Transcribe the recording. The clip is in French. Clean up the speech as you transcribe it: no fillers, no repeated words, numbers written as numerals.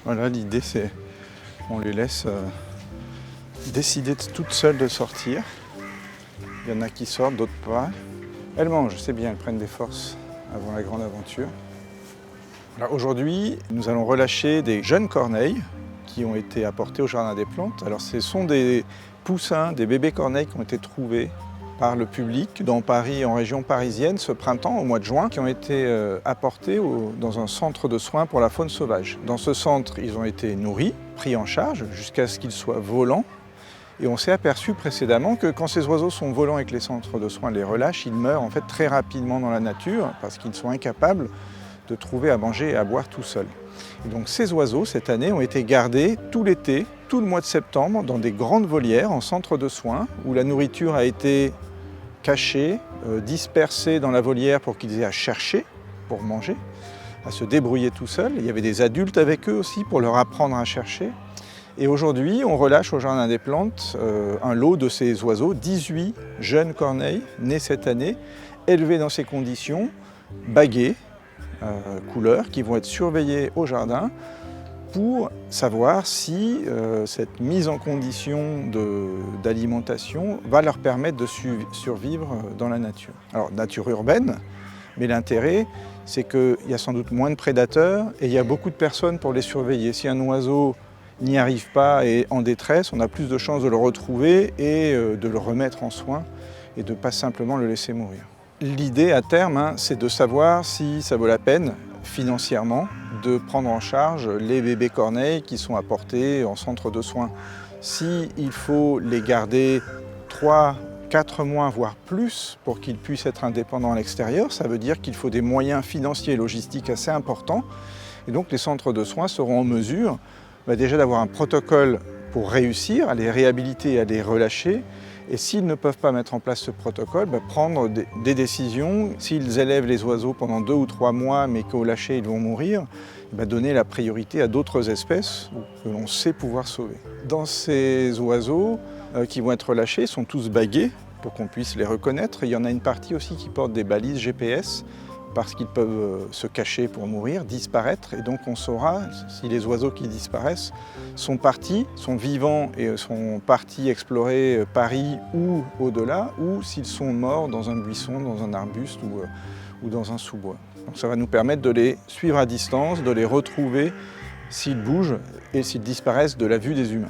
Voilà, l'idée c'est on les laisse décider toutes seules de sortir. Il y en a qui sortent, d'autres pas. Elles mangent, c'est bien, elles prennent des forces avant la grande aventure. Alors aujourd'hui, nous allons relâcher des jeunes corneilles qui ont été apportés au Jardin des Plantes. Alors ce sont des poussins, des bébés corneilles qui ont été trouvés par le public dans Paris, en région parisienne, ce printemps, au mois de juin, qui ont été apportés dans un centre de soins pour la faune sauvage. Dans ce centre, ils ont été nourris, pris en charge, jusqu'à ce qu'ils soient volants. Et on s'est aperçu précédemment que quand ces oiseaux sont volants et que les centres de soins les relâchent, ils meurent en fait très rapidement dans la nature parce qu'ils sont incapables de trouver à manger et à boire tout seuls. Et donc ces oiseaux, cette année, ont été gardés tout l'été, tout le mois de septembre, dans des grandes volières en centre de soins où la nourriture a été cachés, dispersés dans la volière pour qu'ils aient à chercher pour manger, à se débrouiller tout seuls. Il y avait des adultes avec eux aussi pour leur apprendre à chercher. Et aujourd'hui, on relâche au Jardin des Plantes un lot de ces oiseaux, 18 jeunes corneilles nés cette année, élevés dans ces conditions, bagués, couleurs, qui vont être surveillés au jardin pour savoir si cette mise en condition d'alimentation va leur permettre de survivre dans la nature. Alors, nature urbaine, mais l'intérêt, c'est qu'il y a sans doute moins de prédateurs et il y a beaucoup de personnes pour les surveiller. Si un oiseau n'y arrive pas et est en détresse, on a plus de chances de le retrouver et de le remettre en soin et de ne pas simplement le laisser mourir. L'idée à terme, c'est de savoir si ça vaut la peine financièrement de prendre en charge les bébés corneilles qui sont apportés en centre de soins. S'il faut les garder 3, 4 mois, voire plus, pour qu'ils puissent être indépendants à l'extérieur, ça veut dire qu'il faut des moyens financiers et logistiques assez importants. Et donc les centres de soins seront en mesure déjà d'avoir un protocole pour réussir à les réhabiliter et à les relâcher. Et s'ils ne peuvent pas mettre en place ce protocole, prendre des décisions. S'ils élèvent les oiseaux pendant 2 ou 3 mois, mais qu'au lâcher ils vont mourir, donner la priorité à d'autres espèces que l'on sait pouvoir sauver. Dans ces oiseaux qui vont être relâchés, sont tous bagués pour qu'on puisse les reconnaître. Il y en a une partie aussi qui porte des balises GPS parce qu'ils peuvent se cacher pour mourir, disparaître. Et donc on saura si les oiseaux qui disparaissent sont partis, sont vivants et sont partis explorer Paris ou au-delà, ou s'ils sont morts dans un buisson, dans un arbuste ou dans un sous-bois. Donc ça va nous permettre de les suivre à distance, de les retrouver s'ils bougent et s'ils disparaissent de la vue des humains.